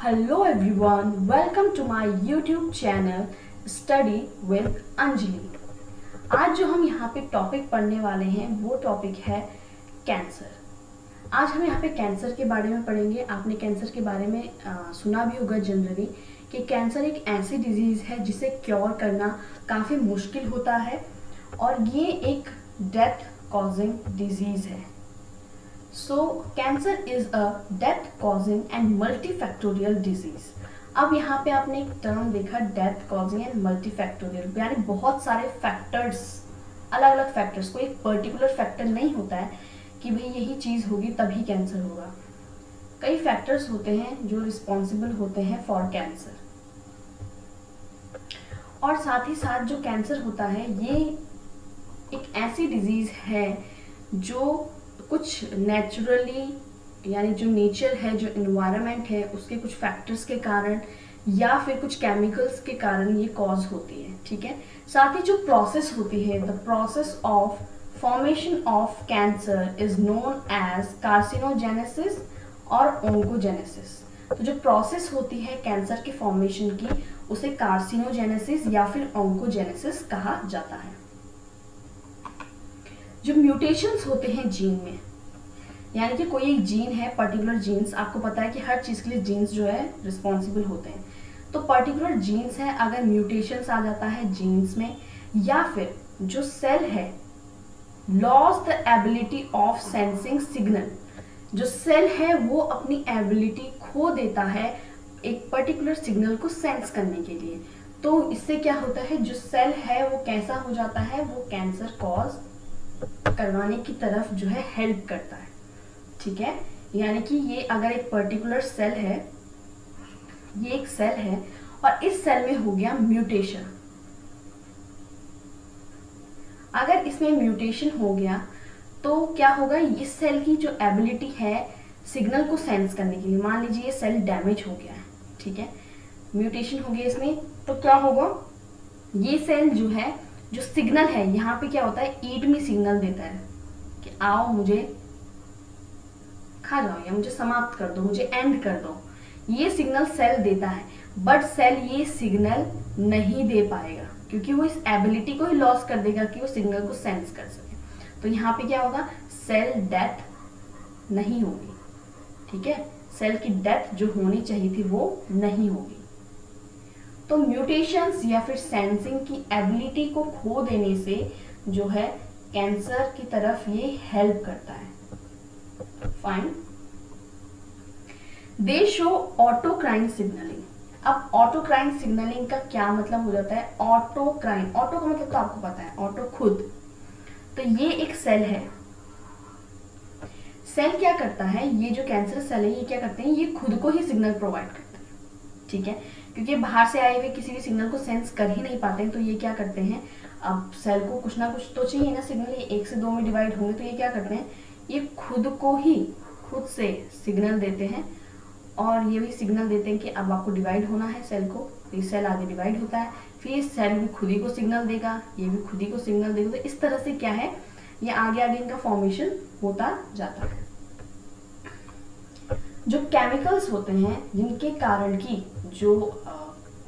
Hello everyone, welcome to my YouTube channel Study with Anjali. आज जो हम यहाँ पे टॉपिक पढ़ने वाले हैं वो टॉपिक है कैंसर। आज हम यहाँ पे कैंसर के बारे में पढ़ेंगे। आपने कैंसर के बारे में सुना भी होगा जनरली कि कैंसर एक ऐसी डिजीज़ है जिसे क्योर करना काफ़ी मुश्किल होता है और ये एक डेथ कॉजिंग डिजीज़ है। So cancer is a death causing and multifactorial disease। अब यहाँ पे आपने एक टर्म देखा डेथ कॉजिंग एंड मल्टीफैक्टोरियल, यानी बहुत सारे फैक्टर्स, अलग अलग फैक्टर्स, कोई एक पर्टिकुलर फैक्टर नहीं होता है कि भाई यही चीज़ होगी तभी कैंसर होगा। कई फैक्टर्स होते हैं जो रिस्पॉन्सिबल होते हैं फॉर कैंसर। और साथ ही साथ जो कैंसर होता है ये एक ऐसी डिजीज़ है जो कुछ नेचुरली, यानी जो नेचर है, जो इन्वायरमेंट है, उसके कुछ फैक्टर्स के कारण या फिर कुछ केमिकल्स के कारण ये कॉज होती है। ठीक है। साथ ही जो प्रोसेस होती है, the process of formation of cancer is known as carcinogenesis और ओंकोजेनेसिस। तो जो प्रोसेस होती है कैंसर के फॉर्मेशन की उसे कार्सिनोजेनेसिस या फिर ओंकोजेनेसिस कहा जाता है। जो म्यूटेशंस होते हैं जीन में, यानी कि कोई एक जीन है, पर्टिकुलर जीन्स, आपको पता है कि हर चीज़ के लिए जीन्स जो है रिस्पॉन्सिबल होते हैं। तो पर्टिकुलर जीन्स है, अगर म्यूटेशंस आ जाता है जीन्स में या फिर जो सेल है loss the ability of sensing signal, जो सेल है वो अपनी एबिलिटी खो देता है एक पर्टिकुलर सिग्नल को सेंस करने के लिए। तो इससे क्या होता है, जो सेल है वो कैसा हो जाता है, वो कैंसर कॉज करवाने की तरफ जो है हेल्प करता है। ठीक है। यानी कि ये अगर एक पर्टिकुलर सेल है, ये एक सेल है और इस सेल में हो गया म्यूटेशन, अगर इसमें म्यूटेशन हो गया तो क्या होगा, इस सेल की जो एबिलिटी है सिग्नल को सेंस करने के लिए, मान लीजिए ये सेल डैमेज हो गया है, ठीक है, म्यूटेशन हो गया इसमें, तो क्या होगा, ये सेल जो है, जो सिग्नल है यहाँ पे क्या होता है, ईट मी सिग्नल देता है कि आओ मुझे खा जाओ या मुझे समाप्त कर दो, मुझे एंड कर दो। ये सिग्नल सेल देता है, बट सेल ये सिग्नल नहीं दे पाएगा क्योंकि वो इस एबिलिटी को ही लॉस कर देगा कि वो सिग्नल को सेंस कर सके। तो यहाँ पे क्या होगा, सेल डेथ नहीं होगी। ठीक है, सेल की डेथ जो होनी चाहिए थी वो नहीं होगी। तो म्यूटेशंस या फिर सेंसिंग की एबिलिटी को खो देने से जो है कैंसर की तरफ ये हेल्प करता है। फाइन। दे शो ऑटोक्राइन सिग्नलिंग। अब ऑटोक्राइन सिग्नलिंग का क्या मतलब हो जाता है, ऑटोक्राइन, ऑटो का मतलब तो आपको पता है, ऑटो खुद। तो ये एक सेल है, सेल क्या करता है, ये जो कैंसर सेल है ये क्या करते हैं, ये खुद को ही सिग्नल प्रोवाइड करते हैं। ठीक है, क्योंकि बाहर से आए हुए किसी भी सिग्नल को सेंस कर ही नहीं पाते हैं, तो ये क्या करते हैं, अब सेल को कुछ ना कुछ तो चाहिए ना सिग्नल, ये 1 से 2 में डिवाइड होंगे, तो ये क्या करते हैं, ये खुद को ही खुद से सिग्नल देते हैं और ये भी सिग्नल देते हैं कि अब आपको डिवाइड होना है सेल को। तो ये सेल आगे डिवाइड होता है, फिर ये सेल भी खुद ही को सिग्नल देगा, ये भी खुद ही को सिग्नल देगा। तो इस तरह से क्या है, ये आगे आगे इनका फॉर्मेशन होता जाता है। जो केमिकल्स होते हैं जिनके कारण की जो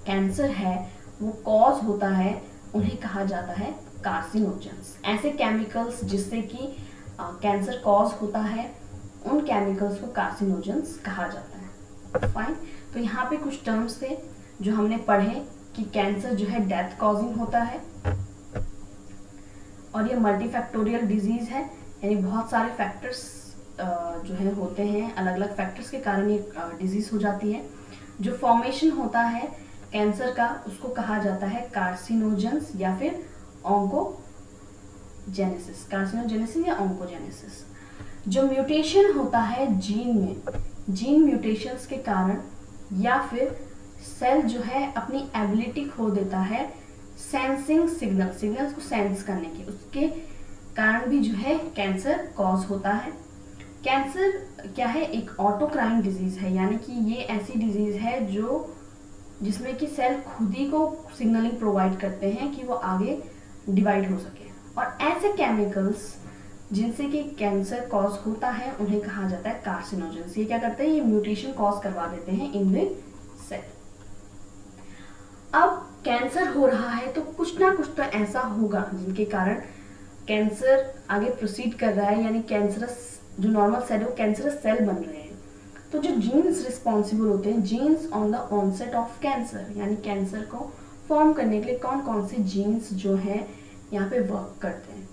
कैंसर है वो कॉज होता है, उन्हें कहा जाता है कार्सिनोजेंस। ऐसे केमिकल्स जिससे कि कैंसर कॉज होता है, उन केमिकल्स को कार्सिनोजेंस कहा जाता है। फाइन। तो यहाँ पे कुछ टर्म्स थे जो हमने पढ़े कि कैंसर जो है डेथ कॉजिंग होता है और ये मल्टीफैक्टोरियल डिजीज है, यानी बहुत सारे फैक्टर्स जो है होते हैं, अलग अलग फैक्टर्स के कारण ये डिजीज हो जाती है। जो फॉर्मेशन होता है कैंसर का उसको कहा जाता है कार्सिनोजेंस या फिर ओंकोजेनेसिस, कार्सिनोजेनेसिस या ओंकोजेनेसिस। जो म्यूटेशन होता है जीन में, जीन म्यूटेशंस के कारण या फिर सेल जो है अपनी एबिलिटी खो देता है सेंसिंग सिग्नल, सिग्नल्स को सेंस करने की, उसके कारण भी जो है कैंसर कॉज होता है। कैंसर क्या है, एक ऑटोक्राइन डिजीज है, यानी कि ये ऐसी डिजीज है जो जिसमें कि सेल खुद ही को सिग्नलिंग प्रोवाइड करते हैं कि वो आगे डिवाइड हो सके। और ऐसे केमिकल्स जिनसे कि कैंसर कॉज होता है उन्हें कहा जाता है कार्सिनोजेंस। ये क्या करते हैं, ये म्यूटेशन कॉज करवा देते हैं इन द सेल। अब कैंसर हो रहा है तो कुछ ना कुछ तो ऐसा होगा जिनके कारण कैंसर आगे प्रोसीड कर रहा है, यानी कैंसरस जो नॉर्मल सेल है वो कैंसरस सेल बन रहे हैं। तो जो जीन्स रिस्पॉन्सिबल होते हैं, genes on the onset of cancer, यानी कैंसर को फॉर्म करने के लिए कौन कौन से जीन्स जो हैं यहाँ पे वर्क करते हैं।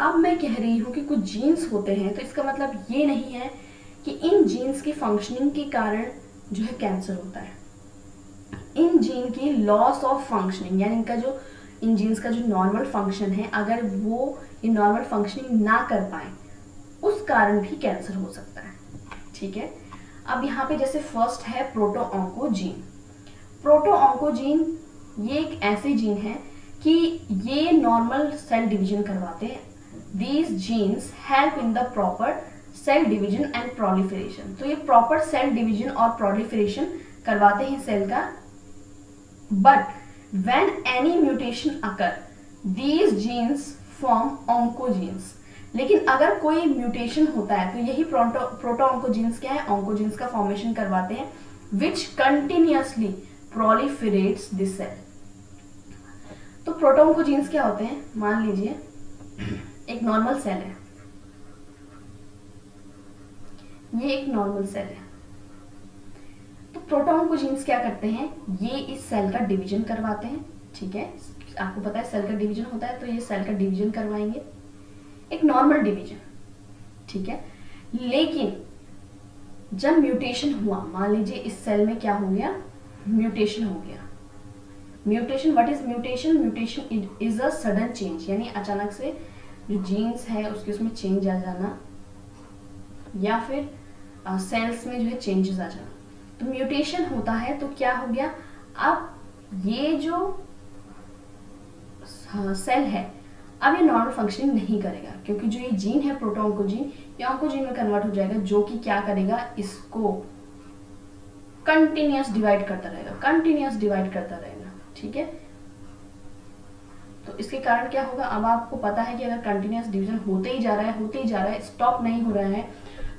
अब मैं कह रही हूँ कि कुछ जीन्स होते हैं, तो इसका मतलब ये नहीं है कि इन जीन्स की फंक्शनिंग के कारण जो है कैंसर होता है। इन जीन की लॉस ऑफ फंक्शनिंग, यानी इनका जो इन जीन्स का जो नॉर्मल फंक्शन है, अगर वो ये नॉर्मल फंक्शनिंग ना कर पाए उस कारण भी कैंसर हो सकता है। ठीक है, अब यहाँ पे जैसे फर्स्ट है प्रोटोऑन्कोजीन। प्रोटोऑन्कोजीन ये एक ऐसे जीन है कि ये नॉर्मल सेल डिवीजन करवाते हैं। These genes help in the proper cell division and proliferation. तो ये प्रॉपर सेल डिवीजन और प्रोलिफरेशन करवाते हैं सेल का। But when any mutation occur, these genes form oncogenes. लेकिन अगर कोई म्यूटेशन होता है तो यही प्रोटोऑन्कोजीन्स क्या है, ऑन्कोजीन्स का फॉर्मेशन करवाते हैं, विच कंटिन्यूअसली प्रोलिफरेट्स दिस सेल। तो प्रोटोऑन्कोजीन्स क्या होते हैं, मान लीजिए एक नॉर्मल सेल है, ये एक नॉर्मल सेल है, तो प्रोटोऑन्कोजीन्स क्या करते हैं, ये इस सेल का डिवीजन करवाते हैं। ठीक है, आपको पता है सेल का डिवीजन होता है, तो ये सेल का डिवीजन करवाएंगे, एक नॉर्मल डिवीजन। ठीक है, लेकिन जब म्यूटेशन हुआ, मान लीजिए इस सेल में क्या हो गया, म्यूटेशन हो गया। Mutation, what is mutation? Mutation is a sudden change, यानी अचानक से जो जीन्स है उसके उसमें चेंज आ जाना, या फिर सेल्स में जो है चेंजेस आ जाना। तो म्यूटेशन होता है तो क्या हो गया, अब ये जो सेल है अब ये नॉर्मल फंक्शनिंग नहीं करेगा, क्योंकि जो ये जीन है प्रोटोऑन्कोजीन, ये ऑन्कोजीन में कन्वर्ट हो जाएगा, जो कि क्या करेगा, इसको कंटिन्यूअस डिवाइड करता रहेगा, कंटिन्यूअस डिवाइड करता रहेगा। ठीक है, तो इसके कारण क्या होगा, अब आपको पता है कि अगर कंटिन्यूअस डिवीजन होते ही जा रहा है, होते ही जा रहा है, स्टॉप नहीं हो रहा है,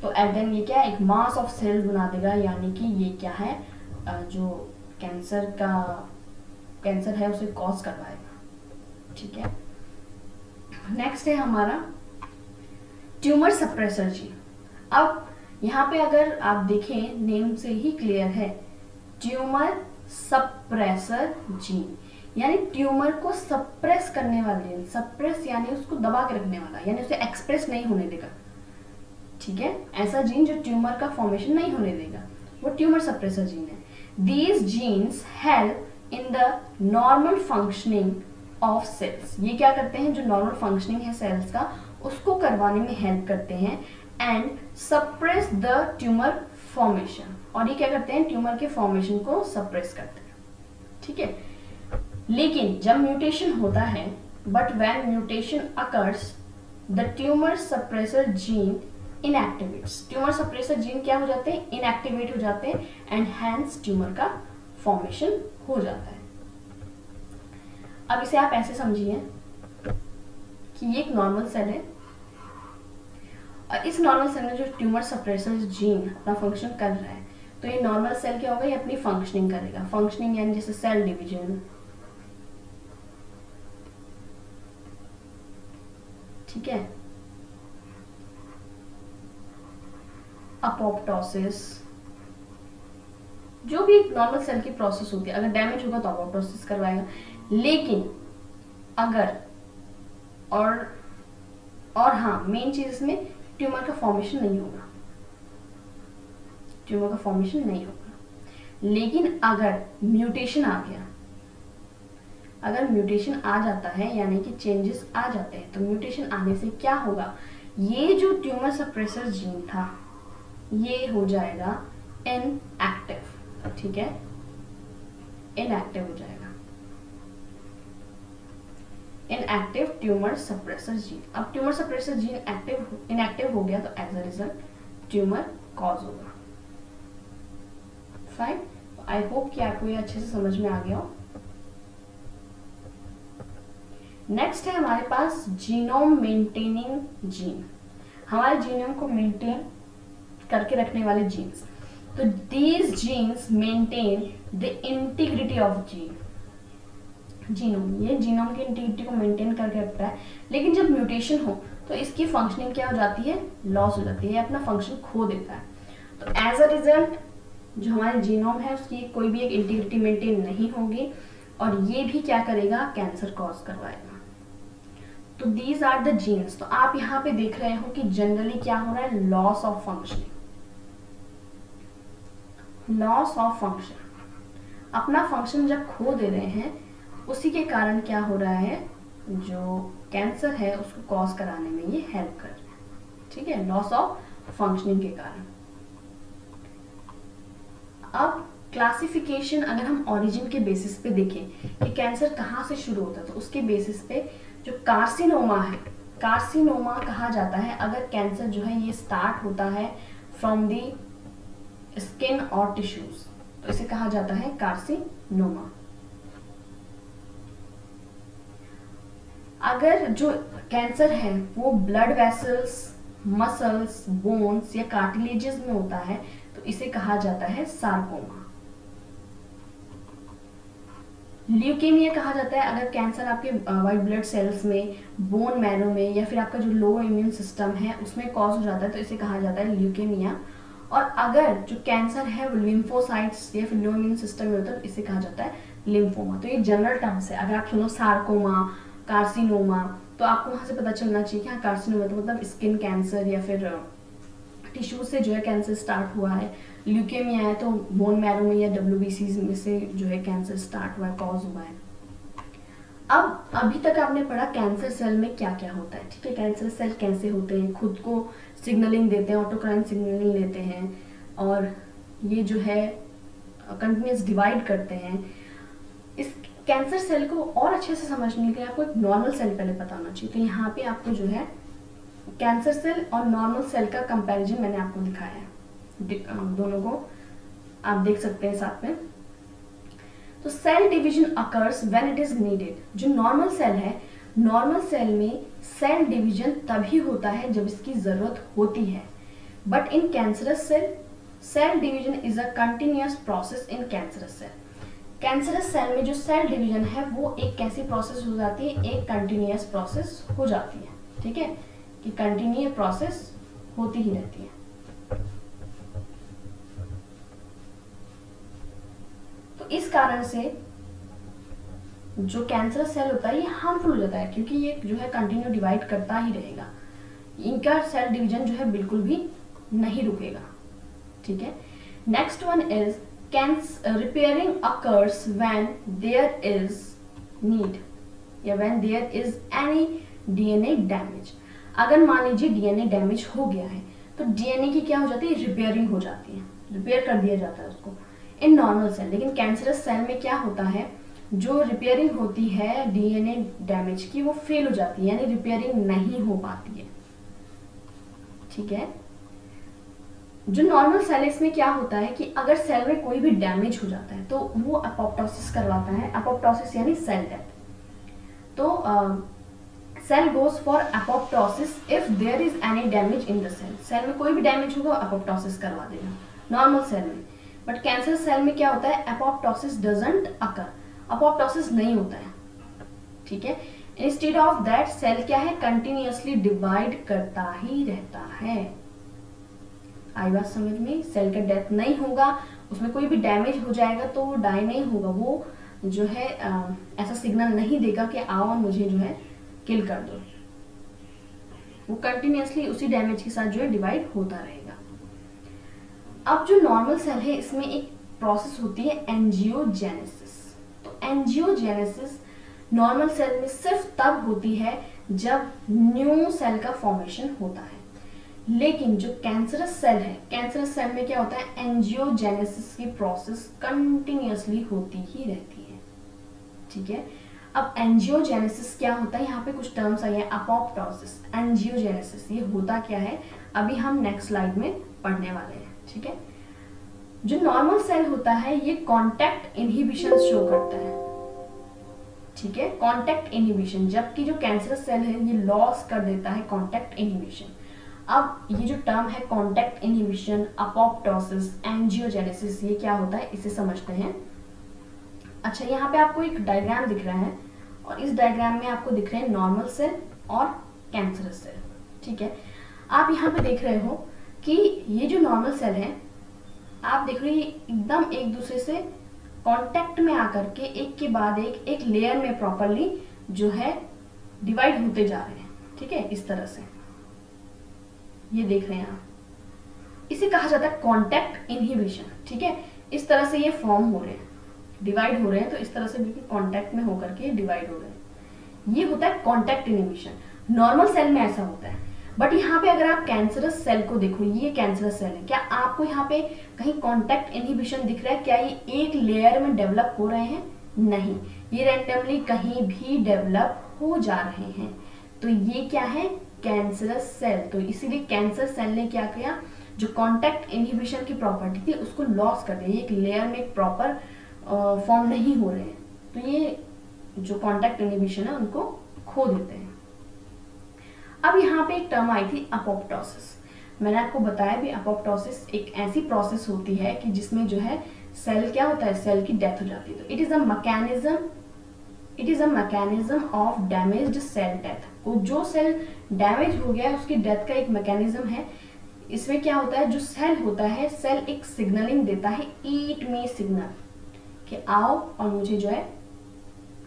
तो एट देन ये क्या है, एक मास ऑफ सेल्स बना देगा, यानी कि ये क्या है, जो कैंसर है उसे कॉज करवाएगा। ठीक है, नेक्स्ट है हमारा ट्यूमर सप्रेसर जीन। अब यहाँ पे अगर आप देखें, नेम से ही क्लियर है, ट्यूमर सप्रेसर जीन, यानी ट्यूमर को सप्रेस करने वाला जीन। सप्रेस यानी उसको दबा के रखने वाला, यानी उसे एक्सप्रेस नहीं होने देगा। ठीक है, ऐसा जीन जो ट्यूमर का फॉर्मेशन नहीं होने देगा, वो ट्यूमर सप्रेसर जीन है। These genes help in the normal functioning of cells. ये क्या करते हैं, जो नॉर्मल फंक्शनिंग है सेल्स का उसको करवाने में हेल्प करते हैं, and suppress the tumour formation. और ये क्या करते हैं, ट्यूमर के फॉर्मेशन को सप्रेस करते हैं। ठीक है, लेकिन जब म्यूटेशन होता है, but when mutation occurs the tumour suppressor gene inactivates. Tumour suppressor gene क्या हो जाते हैं, इनएक्टिवेट हो जाते हैं, एंड हैंस ट्यूमर का फॉर्मेशन हो जाता है। अब इसे आप ऐसे समझिए कि ये एक नॉर्मल सेल है, और इस नॉर्मल सेल में जो ट्यूमर सप्रेसर जीन अपना फंक्शन कर रहा है, तो ये नॉर्मल सेल क्या होगा, ये अपनी फंक्शनिंग करेगा। फंक्शनिंग यानी जैसे सेल डिवीजन, ठीक है, अपोप्टोसिस, जो भी एक नॉर्मल सेल की प्रोसेस होती है, अगर डैमेज होगा तो अपोप्टोसिस करवाएगा। लेकिन अगर और हाँ, मेन चीज इसमें ट्यूमर का फॉर्मेशन नहीं होगा, ट्यूमर का फॉर्मेशन नहीं होगा। लेकिन अगर म्यूटेशन आ गया, अगर म्यूटेशन आ जाता है, यानी कि चेंजेस आ जाते हैं, तो म्यूटेशन आने से क्या होगा, ये जो ट्यूमर सप्रेसर जीन था ये हो जाएगा इनएक्टिव। ठीक है, इनएक्टिव हो जाएगा, इनएक्टिव ट्यूमर सप्रेसर जीन। अब ट्यूमर सप्रेसर जीन इनएक्टिव हो गया, तो as a result tumour cause होगा। फाइन, आई होप कि आपको ये अच्छे से समझ में आ गया हो। नेक्स्ट है हमारे पास जीनोम मेंटेनिंग जीन, हमारे जीनोम को मेंटेन करके रखने वाले जीन्स। तो these genes maintain the integrity of genome, ये जीनोम की इंटीग्रिटी को मेंटेन करके रखता है। लेकिन जब म्यूटेशन हो तो इसकी फंक्शनिंग क्या हो जाती है, लॉस हो जाती है, अपना फंक्शन खो देता है। तो एज अ रिजल्ट जो हमारे जीनोम है उसकी कोई भी एक इंटीग्रिटी मेंटेन नहीं होगी और ये भी क्या करेगा, कैंसर कॉज करवाएगा। तो दीज आर द जीन्स। तो आप यहाँ पे देख रहे हो कि जनरली क्या हो रहा है, loss of functioning, loss of function, अपना फंक्शन जब खो दे रहे हैं उसी के कारण क्या हो रहा है, जो कैंसर है उसको कॉज कराने में ये हेल्प कर रहे हैं। ठीक है, लॉस ऑफ फंक्शनिंग के कारण। अब क्लासिफिकेशन अगर हम ओरिजिन के बेसिस पे देखें कि कैंसर कहाँ से शुरू होता है, तो उसके बेसिस पे जो कार्सिनोमा है, कार्सिनोमा कहा जाता है अगर कैंसर जो है ये स्टार्ट होता है फ्रॉम दी स्किन और टिश्यूज, तो इसे कहा जाता है कार्सिनोमा। अगर जो कैंसर है वो ब्लड वेसल्स, मसल्स, बोन्स या कार्टिलेजेस में होता है तो इसे कहा जाता है सार्कोमा। ल्यूकेमिया कहा जाता है अगर कैंसर आपके व्हाइट ब्लड सेल्स में, बोन मैरो में या फिर आपका जो लो इम्यून सिस्टम है उसमें कॉज हो जाता है तो इसे कहा जाता है ल्यूकेमिया। और अगर जो कैंसर है वो लिम्फोसाइट्स या फिर लो इम्यून सिस्टम में होता है तो इसे कहा जाता है लिम्फोमा। तो ये जनरल टर्म्स है, अगर आप सुनो सार्कोमा, कार्सिनोमा तो आपको वहां से पता चलना चाहिए कि हाँ कार्सिनोमा तो मतलब स्किन कैंसर या फिर टिश्यू से जो है कैंसर स्टार्ट हुआ है। ल्यूकेमिया है तो बोन मैरो में या WBCs में से जो है कैंसर स्टार्ट हुआ है, कॉज हुआ है। अब अभी तक आपने पढ़ा कैंसर सेल में क्या क्या होता है। ठीक है, कैंसर सेल कैसे होते हैं, खुद को सिग्नलिंग देते हैं, ऑटोक्राइन सिग्नलिंग लेते हैं और ये जो है कंटिन्यूस डिवाइड करते हैं। इस कैंसर सेल को और अच्छे से समझने के लिए आपको एक नॉर्मल सेल पहले पता होना चाहिए। तो यहाँ पे आपको जो है कैंसर सेल और नॉर्मल सेल का कंपैरिजन मैंने आपको दिखाया है, दोनों को आप देख सकते हैं साथ में। तो cell division occurs when it is needed. जो नॉर्मल सेल है, नॉर्मल सेल में सेल डिवीजन तभी होता है जब इसकी जरूरत होती है, but in cancerous cell cell division is a continuous process in cancerous cell. Cancerous cell में जो सेल डिवीजन है वो एक कैसी प्रोसेस हो जाती है, एक कंटिन्यूअस प्रोसेस हो जाती है। ठीक है, कि कंटिन्यूअस प्रोसेस होती ही रहती है। तो इस कारण से जो कैंसर सेल होता है ये हार्मफुल हो जाता है क्योंकि ये जो है कंटिन्यू डिवाइड करता ही रहेगा, इनका सेल डिवीजन जो है बिल्कुल भी नहीं रुकेगा। ठीक है, next one is repairing occurs when there is need या when there is any DNA damage. अगर मान लीजिए DNA डैमेज हो गया है तो DNA की क्या हो जाती है, रिपेयरिंग हो जाती है, रिपेयर कर दिया जाता है उसको इन नॉर्मल सेल। लेकिन कैंसरस सेल में क्या होता है, जो रिपेयरिंग होती है DNA डैमेज की वो फेल हो जाती है, यानी रिपेयरिंग नहीं हो पाती है। ठीक है, जो नॉर्मल सेल इसमें क्या होता है कि अगर सेल में कोई भी डैमेज हो जाता है तो वो अपोप्टोसिस करवाता है, अपोप्टोसिस यानी सेल डेथ। तो cell goes for apoptosis if there is any damage in the cell. Cell में कोई भी डैमेज होगा अपोप्टोसिस करवा देगा नॉर्मल सेल में। बट कैंसर सेल में क्या होता है, अपोप्टोसिस डजंट अकर, अपोप्टोसिस नहीं होता है। ठीक है, इंस्टेड ऑफ दैट सेल क्या है, कंटिन्यूअसली डिवाइड करता ही रहता है। आई बात समझ में, सेल का डेथ नहीं होगा, उसमें कोई भी डैमेज हो जाएगा तो वो डाई नहीं होगा, वो जो है ऐसा सिग्नल नहीं देगा कि आओ मुझे जो है किल कर दो, वो कंटिन्यूअसली उसी डैमेज के साथ जो है डिवाइड होता रहेगा। अब जो नॉर्मल सेल है इसमें एक प्रोसेस होती है एंजियोजेनेसिस। तो एंजियोजेनेसिस नॉर्मल सेल में सिर्फ तब होती है जब न्यू सेल का फॉर्मेशन होता है। लेकिन जो कैंसरस सेल है, कैंसरस सेल में क्या होता है, एंजियोजेनेसिस की प्रोसेस कंटिन्यूअसली होती ही रहती है। ठीक है, अब एंजियोजेनेसिस क्या होता है, यहाँ पे कुछ टर्म्स आई है, अपोप्टोसिस, एंजियोजेनेसिस, ये होता क्या है अभी हम नेक्स्ट स्लाइड में पढ़ने वाले हैं। ठीक है, जो नॉर्मल सेल होता है ये कॉन्टैक्ट इनहिबिशन शो करता है। ठीक है, कांटेक्ट इनहिबिशन, जबकि जो कैंसरस सेल है ये लॉस कर देता है कांटेक्ट इनहिबिशन। अब ये जो टर्म है कांटेक्ट इनहिबिशन, अपोप्टोसिस, एंजियोजेनेसिस, ये क्या होता है इसे समझते हैं। अच्छा, यहाँ पे आपको एक डायग्राम दिख रहा है और इस डायग्राम में आपको दिख रहे हैं नॉर्मल सेल और कैंसरस सेल। ठीक है, आप यहाँ पे देख रहे हो कि ये जो नॉर्मल सेल है, आप देख रहे हैं एकदम एक दूसरे से कांटेक्ट में आकर के एक के बाद एक लेयर में प्रॉपरली जो है डिवाइड होते जा रहे हैं। ठीक है, इस तरह से ये देख रहे हैं आप, इसे कहा जाता है कांटेक्ट इनहिबिशन। ठीक है, इस तरह से ये फॉर्म हो रहे हैं, डिवाइड हो रहे हैं, तो इस तरह से बिल्कुल कांटेक्ट में होकर के डिवाइड हो रहे हैं, ये होता है कांटेक्ट इनहिबिशन। नॉर्मल सेल में ऐसा होता है, बट यहाँ पे अगर आप कैंसरस सेल को देखो, ये कैंसरस सेल है, क्या आपको यहाँ पे कहीं कांटेक्ट इनहिबिशन दिख रहा है? क्या ये एक लेयर में डेवलप हो रहे हैं? नहीं, ये रैंडमली कहीं भी डेवलप हो जा रहे हैं। तो ये क्या है? Cancerous cell. तो इसीलिए कैंसर सेल ने क्या किया, जो कांटेक्ट इनहिबिशन की प्रॉपर्टी थी उसको लॉस कर दिया, एक लेयर में एक प्रॉपर फॉर्म नहीं हो रहे हैं, तो ये जो कांटेक्ट इनहिबिशन है उनको खो देते हैं। अब यहाँ पे एक टर्म आई थी अपोप्टोसिस। मैंने आपको बताया भी, अपोप्टोसिस एक ऐसी प्रोसेस होती है कि जिसमें जो है सेल क्या होता है, सेल की डेथ हो जाती है। तो it is a mechanism of damaged cell death. वो जो सेल डैमेज हो गया है उसकी डेथ का एक मैकेनिज्म है। इसमें क्या होता है, जो सेल होता है, सेल एक सिग्नलिंग देता है, ईट मी सिग्नल, कि आओ और मुझे जो है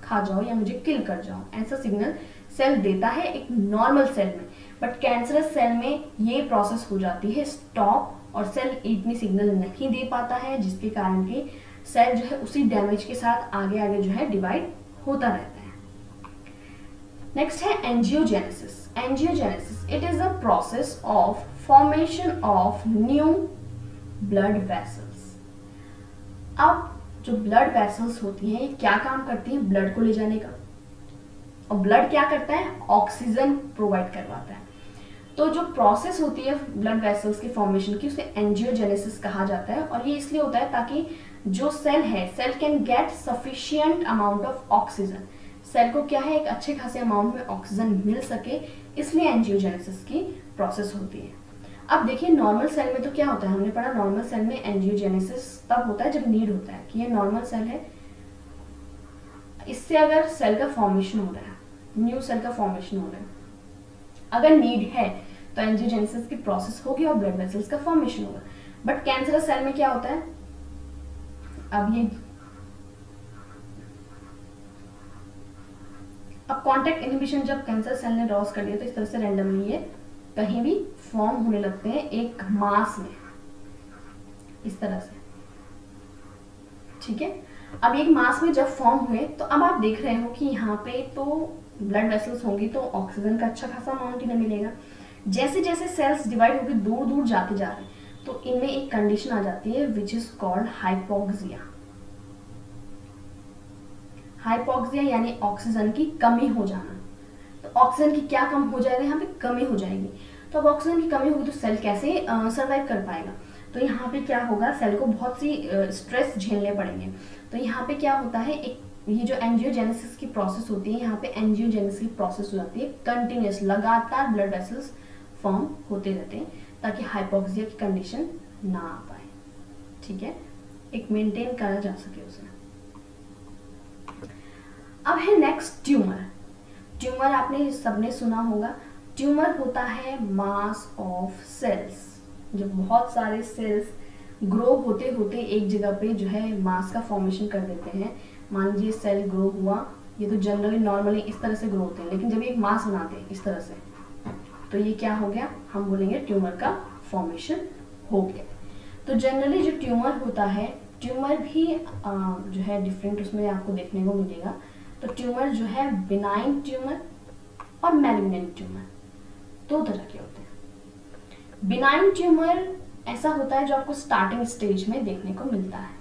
खा जाओ या मुझे किल कर जाओ, ऐसा सिग्नल सेल देता है एक नॉर्मल सेल में। बट कैंसरस सेल में ये प्रोसेस हो जाती है स्टॉप, और सेल ईट मी सिग्नल नहीं दे पाता है, जिसके कारण कि सेल जो है उसी डैमेज के साथ आगे आगे जो है डिवाइड होता रहता है। नेक्स्ट है angiogenesis. Angiogenesis it is a process of formation of new blood vessels. अब जो ब्लड वेसल्स होती हैं, ये क्या काम करती हैं? ब्लड को ले जाने का। और ब्लड क्या करता है? ऑक्सीजन प्रोवाइड करवाता है। तो जो प्रोसेस होती है ब्लड वेसल्स की फॉर्मेशन की, उसे एंजियोजेनेसिस कहा जाता है। और ये इसलिए होता है ताकि जो सेल है, cell can get sufficient amount of oxygen, cell को क्या है, एक अच्छे खासे अमाउंट में ऑक्सीजन मिल सके, इसलिए एंजियोजेनेसिस की प्रोसेस होती है। अब देखिए नॉर्मल सेल में तो क्या होता है, हमने पढ़ा नॉर्मल सेल में एंजियोजेनेसिस तब होता है जब नीड होता है कि ये नॉर्मल सेल है, इससे अगर सेल का फॉर्मेशन हो रहा है, न्यू सेल का फॉर्मेशन हो रहा है, अगर नीड है तो एंजियोजेनेसिस की प्रोसेस होगी और ब्लड वेसल्स का फॉर्मेशन होगा। बट कैंसरस सेल में क्या होता है, अब कांटेक्ट इनहिबिशन जब कैंसर सेल ने लॉस कर दिया तो इस तरह से रैंडमली ये कहीं भी फॉर्म होने लगते हैं एक मास में, इस तरह से। ठीक है, अब एक मास में जब फॉर्म हुए तो अब आप देख रहे हो कि यहाँ पे तो ब्लड वेसल्स होंगी तो ऑक्सीजन का अच्छा खासा अमाउंट इन्हें मिलेगा। जैसे जैसे सेल्स डिवाइड होकर दूर दूर जाते जा रहे हैं तो इनमें एक कंडीशन आ जाती है which is called hypoxia. Hypoxia यानी ऑक्सीजन की कमी हो जाना। तो ऑक्सीजन की क्या कम हो जाएगा, यहाँ पे कमी हो जाएगी। तो अब ऑक्सीजन की कमी होगी तो सेल कैसे सर्वाइव कर पाएगा? तो यहाँ पे क्या होगा, सेल को बहुत सी स्ट्रेस झेलने पड़ेंगे। तो यहाँ पे क्या होता है, एक ये जो एंजियोजेनेसिस की प्रोसेस होती है, यहाँ पे एंजियोजेनेसिस की प्रोसेस हो जाती है कंटिन्यूस, लगातार ब्लड वेसल्स फॉर्म होते रहते हैं ताकि हाइपोक्सिया की कंडीशन ना आ पाए। ठीक है, एक मेंटेन करा जा सके उसे। अब है नेक्स्ट ट्यूमर। ट्यूमर आपने सबने सुना होगा, ट्यूमर होता है मास ऑफ सेल्स। जब बहुत सारे सेल्स ग्रो होते होते एक जगह पे जो है मास का फॉर्मेशन कर देते हैं। मान लीजिए सेल ग्रो हुआ, ये तो जनरली नॉर्मली इस तरह से ग्रो होते हैं, लेकिन जब एक मास बनाते हैं इस तरह से तो ये क्या हो गया, हम बोलेंगे ट्यूमर का फॉर्मेशन हो गया। तो जनरली जो ट्यूमर होता है, ट्यूमर भी जो है डिफरेंट उसमें आपको देखने को मिलेगा। तो ट्यूमर जो है बिनाइन ट्यूमर और मैलिग्नेंट ट्यूमर दो तरह के होते हैं। बिनाइन ट्यूमर ऐसा होता है जो आपको स्टार्टिंग स्टेज में देखने को मिलता है,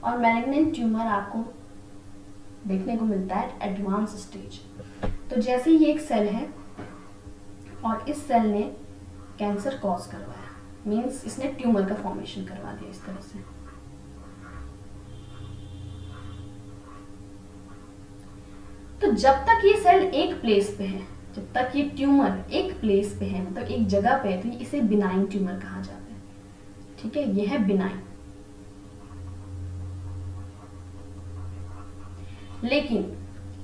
और मैलिग्नेंट ट्यूमर आपको देखने को मिलता है एडवांस स्टेज। तो जैसे ये एक सेल है और इस सेल ने कैंसर कॉज करवाया, मींस इसने ट्यूमर का फॉर्मेशन करवा दिया इस तरह से। जब तक ये सेल एक प्लेस पे है, जब तक ये ट्यूमर एक प्लेस पे है, मतलब एक जगह पे है, तो इसे बिनाइन ट्यूमर कहा जाता है। ठीक है, ये है बिनाइन। लेकिन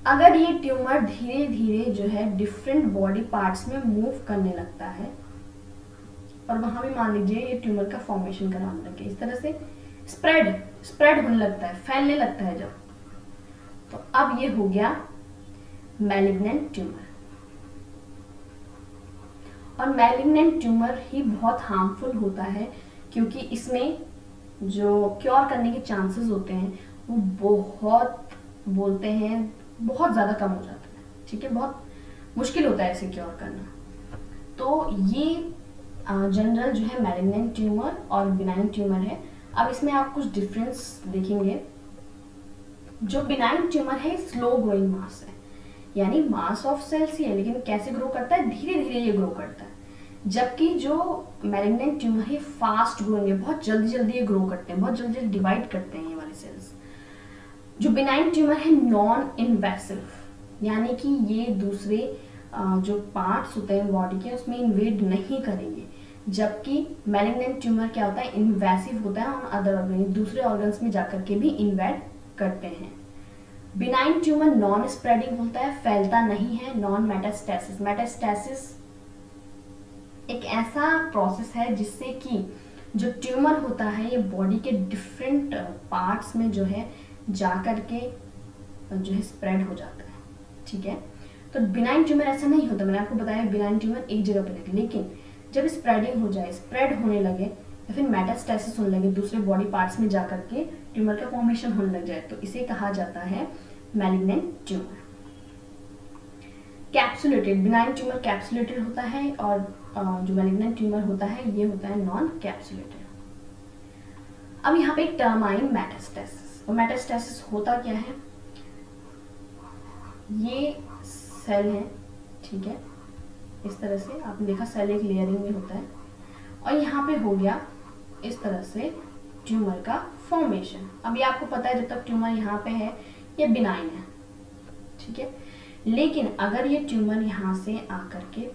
अगर ये ट्यूमर धीरे धीरे जो है डिफरेंट बॉडी पार्ट्स में मूव करने लगता है, और वहां भी मान लीजिए ये ट्यूमर का फॉर्मेशन कराने लगे, इस तरह से स्प्रेड होने लगता है, फैलने लगता है जब, तो अब ये हो गया मैलिग्नेंट ट्यूमर। और मैलिग्नेंट ट्यूमर ही बहुत हार्मफुल होता है, क्योंकि इसमें जो क्योर करने के चांसेस होते हैं वो बहुत बोलते हैं बहुत ज़्यादा कम हो जाता है। ठीक है, बहुत मुश्किल होता है इसे क्योर करना। तो ये जनरल जो है मैलिग्नेंट ट्यूमर और बिनाइन ट्यूमर है। अब इसमें आप कुछ डिफरेंस देखेंगे। जो बिनाइन ट्यूमर है स्लो ग्रोइंग मास है, यानी मास ऑफ सेल्स ही है, लेकिन कैसे ग्रो करता है, धीरे धीरे ये ग्रो करता है। जबकि जो मैलिग्नेंट ट्यूमर है फास्ट ग्रोइंग है, बहुत जल्दी जल्दी ये ग्रो करते हैं, बहुत जल्दी जल्दी डिवाइड करते हैं ये वाले सेल्स। जो बिनाइन ट्यूमर है नॉन इन्वेसिव, यानी कि ये दूसरे जो पार्ट्स होते हैं बॉडी के उसमें इन्वेड नहीं करेंगे। जबकि मैलिग्नेंट ट्यूमर क्या होता है, इन्वेसिव होता है, और अदर ऑर्गन दूसरे ऑर्गन्स में जाकर के भी इन्वेड करते हैं। बिनाइन ट्यूमर नॉन स्प्रेडिंग होता है, फैलता नहीं है। नॉन मेटास्टेसिस, मेटास्टेसिस एक ऐसा प्रोसेस है जिससे कि जो ट्यूमर होता है ये बॉडी के डिफरेंट पार्ट्स में जो है जा करके जो है स्प्रेड हो जाता है। ठीक है, तो बिनाइन ट्यूमर ऐसा नहीं होता। मैंने आपको बताया बिनाइन ट्यूमर एक जगह पे लगे, लेकिन जब स्प्रेडिंग हो जाए, स्प्रेड होने लगे या फिर मेटास्टेसिस होने लगे, दूसरे बॉडी पार्ट्स में जाकर के ट्यूमर का फॉर्मेशन होने लग जाए, तो इसे कहा जाता है malignant tumour. Capsulated, benign tumour capsulated होता है, और जो मैलिग्नेंट ट्यूमर होता है ये होता है नॉन कैप्सुलेटेड। अब यहाँ पे एक टर्म आई मेटास्टेसिस। और मेटास्टेसिस होता क्या है, ये सेल है, ठीक है, इस तरह से आपने देखा सेल एक लेयरिंग में होता है, और यहाँ पे हो गया इस तरह से ट्यूमर का फॉर्मेशन। अब ये आपको पता है जब तक ट्यूमर यहाँ पे है ये बिनाइन है, ठीक है। लेकिन अगर ये ट्यूमर यहाँ से आकर के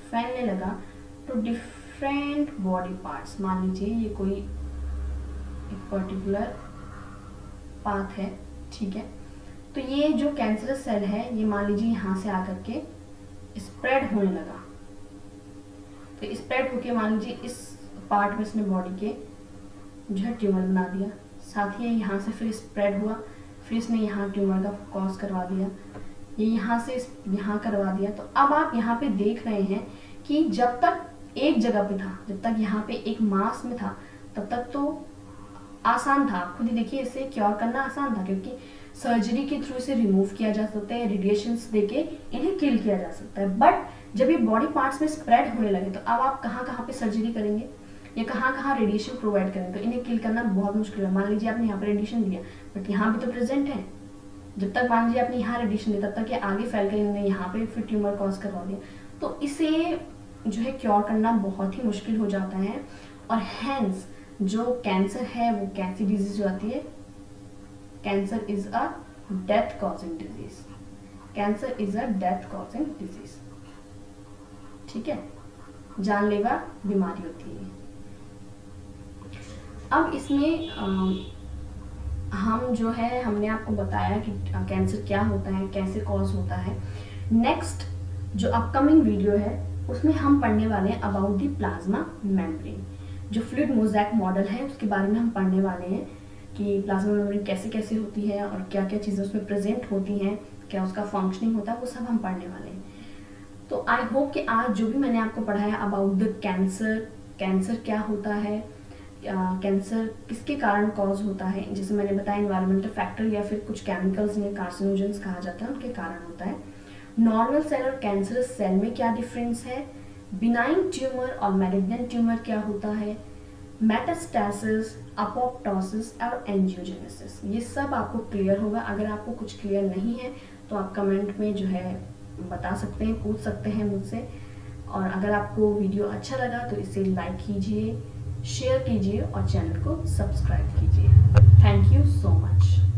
फैलने लगा तो डिफरेंट बॉडी पार्ट्स, मान लीजिए ये कोई एक पर्टिकुलर पाथ है, ठीक है, तो ये जो कैंसरस सेल है ये मान लीजिए यहाँ से आकर के स्प्रेड होने लगा, तो स्प्रेड होके मान लीजिए इस पार्ट में इसने बॉडी के जो है ट्यूमर बना दिया, साथ ही यहाँ से फिर स्प्रेड हुआ, फिर इसने यहाँ ट्यूमर का कॉज करवा दिया, ये यहाँ से यहाँ करवा दिया। तो अब आप यहाँ पे देख रहे हैं कि जब तक एक जगह पे था, जब तक यहाँ पे एक मास में था, तब तक तो आसान था। आप खुद ही देखिए इसे क्योर करना आसान था, क्योंकि सर्जरी के थ्रू इसे रिमूव किया जा सकता है, रेडिएशंस देके इन्हें किल किया जा सकता है। बट जब ये बॉडी पार्ट्स में स्प्रेड होने लगे तो अब आप कहाँ कहाँ पे सर्जरी करेंगे या कहाँ कहाँ रेडिएशन प्रोवाइड करेंगे, तो इन्हें किल करना बहुत मुश्किल है। मान लीजिए आपने यहाँ पर रेडिएशन दिया बट यहाँ भी तो प्रेजेंट है, जब तक मान लीजिए आपने यहाँ रेडिएशन दिया तब तक ये आगे फैल कर इन्होंने यहाँ पे फिर ट्यूमर कॉज करवा दिया, तो इसे जो है क्योर करना बहुत ही मुश्किल हो जाता है। और हैंस जो कैंसर है वो कैंसर डिजीज जो आती है, cancer is a death causing disease, cancer is a death causing disease, ठीक है, जानलेवा बीमारी होती है। अब इसमें हम जो है हमने आपको बताया कि कैंसर क्या होता है, कैसे कॉज होता है। नेक्स्ट जो अपकमिंग वीडियो है उसमें हम पढ़ने वाले हैं अबाउट द प्लाज्मा मेम्ब्रेन। जो फ्लूइड मोज़ेक मॉडल है उसके बारे में हम पढ़ने वाले हैं कि प्लाज्मा मेम्ब्रेन कैसे कैसे होती है और क्या क्या चीज़ें उसमें प्रेजेंट होती हैं, क्या उसका फंक्शनिंग होता है, वो सब हम पढ़ने वाले हैं। तो आई होप कि आज जो भी मैंने आपको पढ़ाया अबाउट द कैंसर, कैंसर क्या होता है, कैंसर किसके कारण कॉज होता है, जैसे मैंने बताया एनवायरमेंटल फैक्टर या फिर कुछ केमिकल्स जिन्हें कार्सिनोजेंस कहा जाता है उनके कारण होता है। नॉर्मल सेल और कैंसरस सेल में क्या डिफरेंस है, बिनाइन ट्यूमर और मैलिग्नेंट ट्यूमर क्या होता है, मेटास्टेसिस, अपोप्टोसिस और एंजियोजेनेसिस, ये सब आपको क्लियर होगा। अगर आपको कुछ क्लियर नहीं है तो आप कमेंट में जो है बता सकते हैं, पूछ सकते हैं मुझसे। और अगर आपको वीडियो अच्छा लगा तो इसे लाइक कीजिए, शेयर कीजिए और चैनल को सब्सक्राइब कीजिए। Thank you so much.